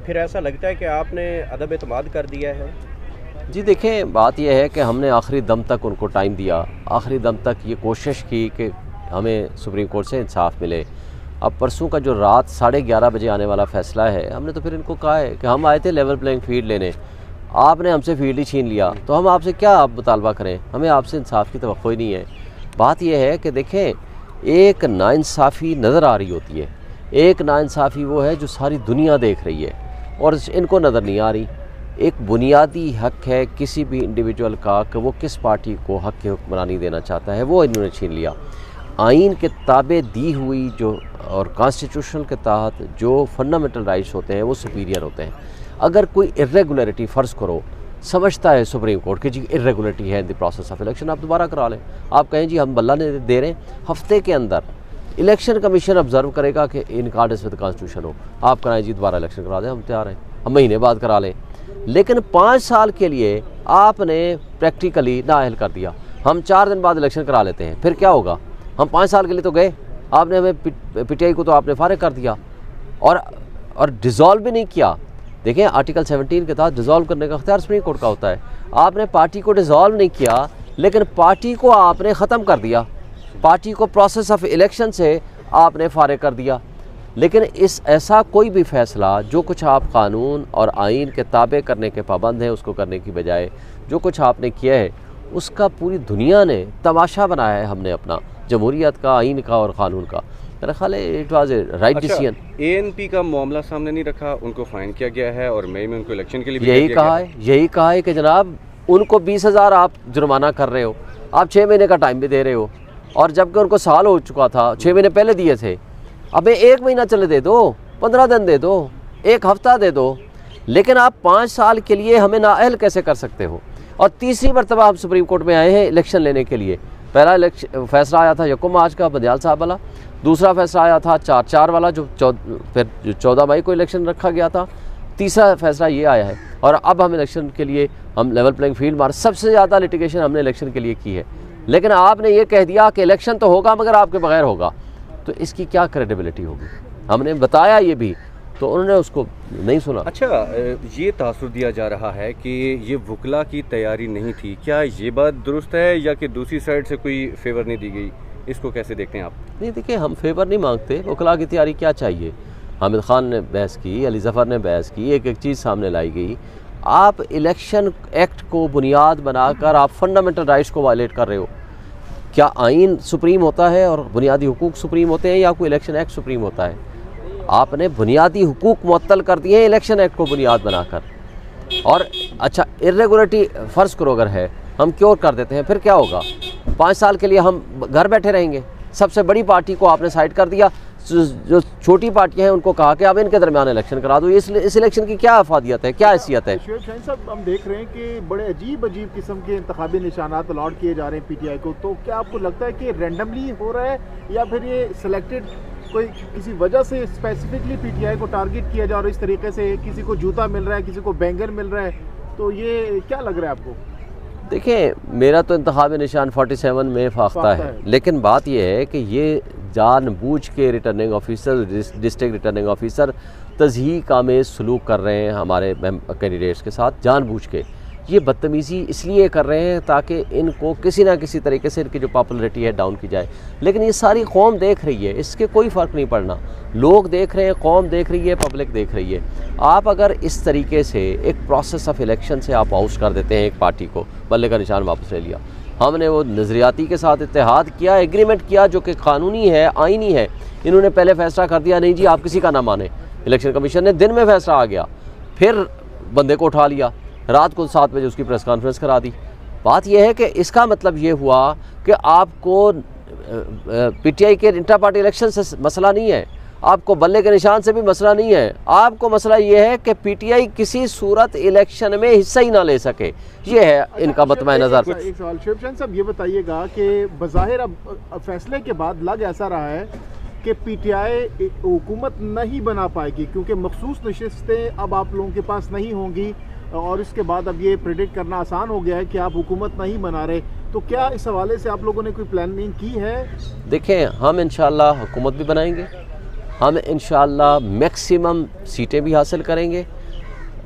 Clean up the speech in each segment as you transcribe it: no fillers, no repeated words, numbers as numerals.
फिर ऐसा लगता है कि आपने अदब एतमाद कर दिया है? जी देखें, बात यह है कि हमने आखिरी दम तक उनको टाइम दिया, आखिरी दम तक ये कोशिश की कि हमें सुप्रीम कोर्ट से इंसाफ मिले। अब परसों का जो रात 11:30 बजे आने वाला फ़ैसला है, हमने तो फिर इनको कहा है कि हम आए थे लेवल प्लेइंग फील्ड लेने, आपने हमसे फील्ड ही छीन लिया, तो हम आपसे क्या आप मुतालबा करें? हमें आपसे इंसाफ की तवक्को ही नहीं है। बात यह है कि देखें, एक नाइंसाफ़ी नज़र आ रही होती है, एक नाइंसाफ़ी वो है जो सारी दुनिया देख रही है और इनको नज़र नहीं आ रही। एक बुनियादी हक है किसी भी इंडिविजुअल का कि वो किस पार्टी को हक की हुक्मरानी देना चाहता है, वो इन्होंने छीन लिया। आइन के ताबे दी हुई जो और कॉन्स्टिट्यूशन के तहत जो फंडामेंटल राइट्स होते हैं वो सुपीरियर होते हैं। अगर कोई इर्रेगुलरिटी फ़र्ज़ करो, समझता है सुप्रीम कोर्ट कि जी इर्रेगुलरिटी है in the process of election, आप दोबारा करा लें। आप कहें जी हम बल्ला ने दे रहे हैं, हफ्ते के अंदर इलेक्शन कमीशन ऑब्जर्व करेगा कि इन अकॉर्डेंस विद कॉन्स्टिट्यूशन हो, आप कराएं जी दोबारा इलेक्शन करा दें, हम तैयार हैं, हम महीने बाद करा लें। लेकिन 5 साल के लिए आपने प्रैक्टिकली नाअहल कर दिया। हम 4 दिन बाद इलेक्शन करा लेते हैं, फिर क्या होगा? हम 5 साल के लिए तो गए, आपने हमें पीटीआई को तो आपने फारिग कर दिया और डिज़ोल्व भी नहीं किया। देखें, आर्टिकल 17 के तहत डिज़ोल्व करने का अख्तियार सुप्रीम कोर्ट का होता है। आपने पार्टी को डिज़ोल्व नहीं किया, लेकिन पार्टी को आपने ख़त्म कर दिया, पार्टी को प्रोसेस ऑफ इलेक्शन से आपने फारिग कर दिया। लेकिन ऐसा कोई भी फ़ैसला जो कुछ आप कानून और आइन के ताबे करने के पाबंद हैं उसको करने की बजाय जो कुछ आपने किया है उसका पूरी दुनिया ने तमाशा बनाया है हमने अपना, जमहूरियत का, आइन का और क़ानून का। मेरा ख्याल है it was a right decision. ANP का मामला सामने नहीं रखा, उनको फाइन किया गया है और मई में उनको इलेक्शन के लिए यही कहा है कि जनाब उनको 20,000 आप जुर्माना कर रहे हो, आप 6 महीने का टाइम भी दे रहे हो, और जबकि उनको साल हो चुका था, 6 महीने पहले दिए थे। अब 1 महीना चले दे दो, 15 दिन दे दो, 1 हफ्ता दे दो, लेकिन आप 5 साल के लिए हमें नाअहल कैसे कर सकते हो? और तीसरी मरतबा हम सुप्रीम कोर्ट में आए हैं इलेक्शन लेने के लिए। पहला फैसला आया था 1 मार्च का बंदियाल साहब वाला, दूसरा फैसला आया था 4/4 वाला जो फिर 14 मई को इलेक्शन रखा गया था, तीसरा फैसला ये आया है। और अब हम इलेक्शन के लिए हम लेवल प्लेइंग फील्ड मार, सबसे ज़्यादा लिटिगेशन हमने इलेक्शन के लिए की है, लेकिन आपने ये कह दिया कि इलेक्शन तो होगा मगर आपके बगैर होगा, तो इसकी क्या क्रेडिबिलिटी होगी? हमने बताया ये भी, तो उन्होंने उसको नहीं सुना। अच्छा, ये तासुर दिया जा रहा है कि ये वकला की तैयारी नहीं थी, क्या ये बात दुरुस्त है या कि दूसरी साइड से कोई फेवर नहीं दी गई? इसको कैसे देखते हैं आप? नहीं, देखिए, हम फेवर नहीं मांगते, वकला की तैयारी क्या चाहिए? हामिद खान ने बहस की, अली ज़फ़र ने बहस की, एक एक चीज़ सामने लाई गई। आप इलेक्शन एक्ट को बुनियाद बनाकर आप फंडामेंटल राइट्स को वायलेट कर रहे हो। क्या आइन सुप्रीम होता है और बुनियादी हुकूक सुप्रीम होते हैं, या कोई इलेक्शन एक्ट सुप्रीम होता है? आपने बुनियादी हुकूक मुअत्तल कर दिए हैं इलेक्शन एक्ट को बुनियाद बनाकर। और अच्छा, इर्रेगुलरिटी फ़र्ज़ करो अगर है, हम क्योर कर देते हैं, फिर क्या होगा? 5 साल के लिए हम घर बैठे रहेंगे। सबसे बड़ी पार्टी को आपने साइड कर दिया, जो छोटी पार्टियां हैं उनको कहा कि अब इनके दरमियान इलेक्शन करा दो। इस इलेक्शन की क्या अफादियत है, क्या हैसियत है? शोएब शाहीन साहब, हम देख रहे हैं कि बड़े अजीब किस्म के इंतखाबी निशानात अलॉट किए जा रहे हैं पीटीआई को, तो क्या आपको लगता है कि रैंडमली हो रहा है या फिर ये सिलेक्टेड कोई किसी वजह से स्पेसिफिकली पीटीआई को टारगेट किया जा रहा है? इस तरीके से किसी को जूता मिल रहा है, किसी को बैंगन मिल रहा है, तो ये क्या लग रहा है आपको? देखिए, मेरा तो इंतखाबी निशान 47 में फाख्ता है, लेकिन बात यह है कि ये जानबूझ के returning officer, district returning officer तज़हीक आमेज़ सलूक कर रहे हैं हमारे कैंडिडेट्स के साथ, जानबूझ के। ये बदतमीज़ी इसलिए कर रहे हैं ताकि इनको किसी ना किसी तरीके से इनकी जो पॉपुलरिटी है डाउन की जाए। लेकिन ये सारी कौम देख रही है, इसके कोई फ़र्क नहीं पड़ना। लोग देख रहे हैं, कौम देख रही है, पब्लिक देख रही है। आप अगर इस तरीके से एक प्रोसेस ऑफ इलेक्शन से आप आउट कर देते हैं एक पार्टी को, बल्ले का निशान वापस ले लिया, हमने वो नज़रियाती के साथ इत्तेहाद किया, एग्रीमेंट किया जो कि कानूनी है, आइनी है। इन्होंने पहले फैसला कर दिया नहीं जी आप किसी का ना माने, इलेक्शन कमीशन ने दिन में फैसला आ गया, फिर बंदे को उठा लिया, रात को 7 बजे उसकी प्रेस कॉन्फ्रेंस करा दी। बात यह है कि इसका मतलब ये हुआ कि आपको पीटीआई के इंटर पार्टी इलेक्शन से मसला नहीं है, आपको बल्ले के निशान से भी मसला नहीं है, आपको मसला ये है कि पीटीआई किसी सूरत इलेक्शन में हिस्सा ही ना ले सके। ये है इनका मतमा नज़र। एक सवाल शोएब शाहीन साहब, ये बताइएगा कि बज़ाहिर अब फैसले के बाद लग ऐसा रहा है कि पीटीआई हुकूमत नहीं बना पाएगी क्योंकि मखसूस नशिस्तें अब आप लोगों के पास नहीं होंगी, और इसके बाद अब ये प्रेडिक्ट करना आसान हो गया है कि आप हुकूमत नहीं बना रहे। तो क्या इस हवाले से आप लोगों ने कोई प्लानिंग की है? देखें, हम इंशाअल्लाह हुकूमत भी बनाएंगे, हम इंशाअल्लाह मैक्सिमम सीटें भी हासिल करेंगे।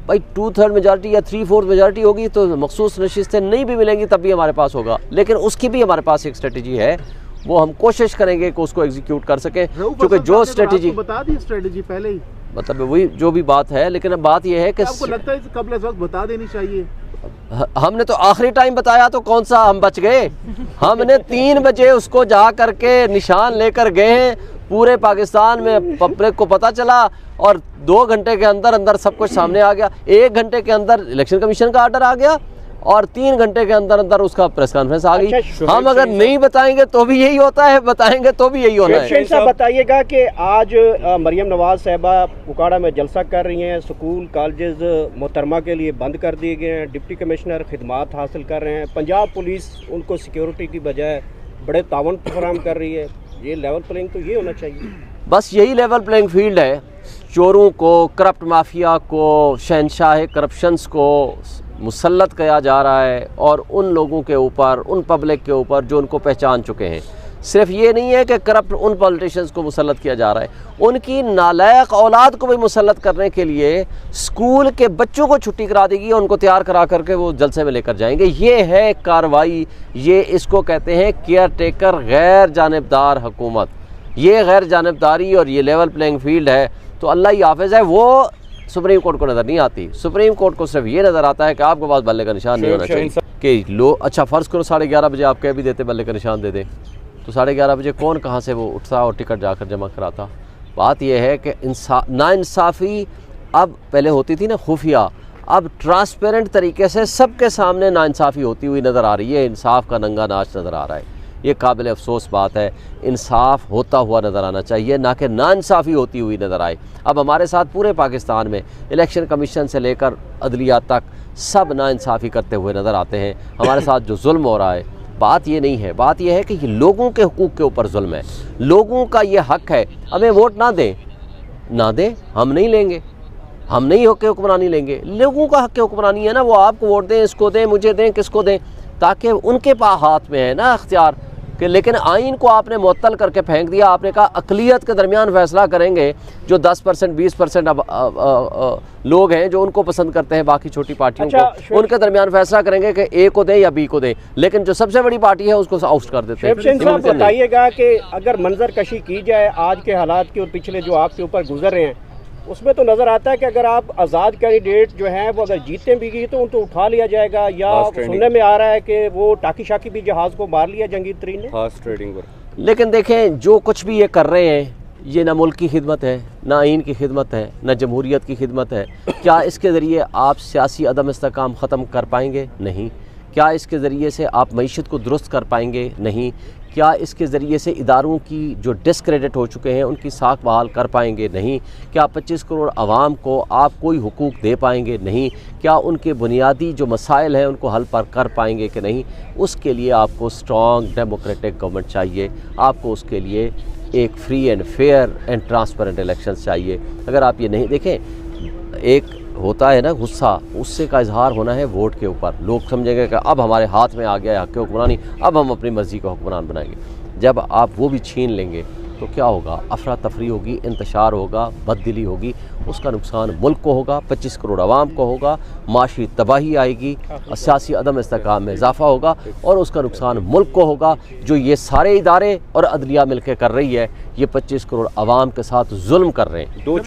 भाई 2/3 मेजॉरिटी या 3/4 मेजॉरिटी होगी तो मखसूस नशिस्तें नहीं भी मिलेंगी तब भी हमारे पास होगा, लेकिन उसकी भी हमारे पास एक स्ट्रेटजी है, वो हम कोशिश करेंगे कि उसको एग्जीक्यूट कर सकें। क्योंकि जो स्ट्रेटजी बता दी स्ट्रेटजी पहले ही, मतलब वही जो भी बात है, लेकिन अब बात यह है कि आपको लगता है कबल वक्त बता देनी चाहिए? हमने तो आखिरी टाइम बताया तो कौन सा हम बच गए। हमने 3 बजे उसको जा करके निशान लेकर गए हैं, पूरे पाकिस्तान में पब्लिक को पता चला और 2 घंटे के अंदर अंदर सब कुछ सामने आ गया। 1 घंटे के अंदर इलेक्शन कमीशन का आर्डर आ गया और 3 घंटे के अंदर अंदर उसका प्रेस कॉन्फ्रेंस आ गई। हम अगर नहीं बताएंगे तो भी यही होता है, बताएंगे तो भी यही होना है। साहब बताइएगा कि आज मरियम नवाज साहबा उकाड़ा में जलसा कर रही हैं, स्कूल कॉलेजेस मोहतरमा के लिए बंद कर दिए गए हैं, डिप्टी कमिश्नर खिदमात हासिल कर रहे हैं, पंजाब पुलिस उनको सिक्योरिटी की बजाय बड़े तावन फराहम कर रही है, ये लेवल प्लेइंग तो ये होना चाहिए। बस यही लेवल प्लेइंग फील्ड है। चोरों को, करप्ट माफिया को, शहनशाह करप्शंस को मुसल्लत किया जा रहा है और उन लोगों के ऊपर, उन पब्लिक के ऊपर जो उनको पहचान चुके हैं। सिर्फ ये नहीं है कि करप्ट उन पॉलिटिशियंस को मुसल्लत किया जा रहा है, उनकी नालायक औलाद को भी मुसल्लत करने के लिए स्कूल के बच्चों को छुट्टी करा देगी और उनको तैयार करा करके वो जलसे में लेकर जाएंगे। ये है कार्रवाई, ये इसको कहते हैं केयर टेकर गैर जानिबदार हुकूमत। ये गैर जानिबदारी और ये लेवल प्लेइंग फील्ड है तो अल्लाह ही हाफिज़ है, वो सुप्रीम कोर्ट को नज़र नहीं आती। सुप्रीम कोर्ट को सिर्फ ये नज़र आता है कि आपके पास बल्ले का निशान नहीं होना चाहिए कि लोग, अच्छा फ़र्ज़ करो 11:30 बजे आप कह भी देते बल्ले का निशान दे दें, तो 11:30 बजे कौन कहाँ से वो उठता और टिकट जाकर जमा कराता। बात यह है कि नाइंसाफ़ी अब पहले होती थी ना खुफिया, अब ट्रांसपेरेंट तरीके से सबके सामने नाइंसाफ़ी होती हुई नज़र आ रही है, इंसाफ का नंगा नाच नज़र आ रहा है। ये काबिल अफसोस बात है, इंसाफ होता हुआ नज़र आना चाहिए, ना कि नाइंसाफ़ी होती हुई नज़र आए। अब हमारे साथ पूरे पाकिस्तान में इलेक्शन कमीशन से लेकर अदलिया तक सब नाइंसाफ़ी करते हुए नज़र आते हैं। हमारे साथ जो जुल्म हो रहा है, बात ये नहीं है, बात यह है कि ये लोगों के हुकूक के ऊपर जुल्म है। लोगों का ये हक है, हमें वोट ना दें, हम नहीं लेंगे, हम नहीं होकर हुक्मरानी लेंगे। लोगों का हक के हुक्मरानी है ना, वो आपको वोट दें, इसको दें, मुझे दें, किसको दें, ताकि उनके पास हाथ में है ना अख्तियार कि। लेकिन आइन को आपने मुअत्तल करके फेंक दिया, आपने कहा अक़लियत के दरमियान फ़ैसला करेंगे। जो 10% 20% लोग हैं जो उनको पसंद करते हैं बाकी छोटी पार्टियों को, उनके दरमियान फ़ैसला करेंगे कि ए को दें या बी को दें, लेकिन जो सबसे बड़ी पार्टी है उसको आउट कर देते हैं। बताइएगा कि अगर मंजर कशी की जाए आज के हालात की और पिछले जो आपके ऊपर गुजर रहे हैं, उसमें तो नज़र आता है कि अगर आप आज़ाद कैंडिडेट जो हैं वो अगर जीतते भी गई तो उनको उठा लिया जाएगा, या सुनने में आ रहा है कि वो टाकी शाकी भी जहाज़ को मार लिया जंगीर तरीन ने। लेकिन देखें जो कुछ भी ये कर रहे हैं, ये ना मुल्क की खिदमत है, ना आइन की खिदमत है, ना जमहूरियत की खिदमत है। क्या इसके ज़रिए आप सियासी अदम इस्तेकाम ख़त्म कर पाएंगे? नहीं। क्या इसके ज़रिए से आप मईशत को दुरुस्त कर पाएंगे? नहीं। क्या इसके ज़रिए से इदारों की जो डिस्क्रेडिट हो चुके हैं उनकी साख बहाल कर पाएंगे? नहीं। क्या 25 करोड़ आवाम को आप कोई हुकूक दे पाएंगे? नहीं। क्या उनके बुनियादी जो मसाइल हैं उनको हल पर कर पाएंगे कि नहीं? उसके लिए आपको स्ट्रॉन्ग डेमोक्रेटिक गवर्नमेंट चाहिए, आपको उसके लिए एक free and fair and transparent elections चाहिए। अगर आप ये नहीं देखें, एक होता है ना गुस्सा, उससे का इजहार होना है वोट के ऊपर। लोग समझेंगे कि अब हमारे हाथ में आ गया है हक़ के हुक्मरानी, अब हम अपनी मर्ज़ी का हुक्मरान बनाएंगे। जब आप वो भी छीन लेंगे तो क्या होगा? अफरा तफरी होगी, इंतशार होगा, बददिली होगी, उसका नुकसान मुल्क को होगा, 25 करोड़ आवाम को होगा, माशी तबाही आएगी, सियासी अदम इस्तेकाम में इजाफा होगा और उसका नुकसान मुल्क को होगा। जो ये सारे इदारे और अदलिया मिल के कर रही है, ये 25 करोड़ आवाम के साथ जुल्म कर रहे हैं।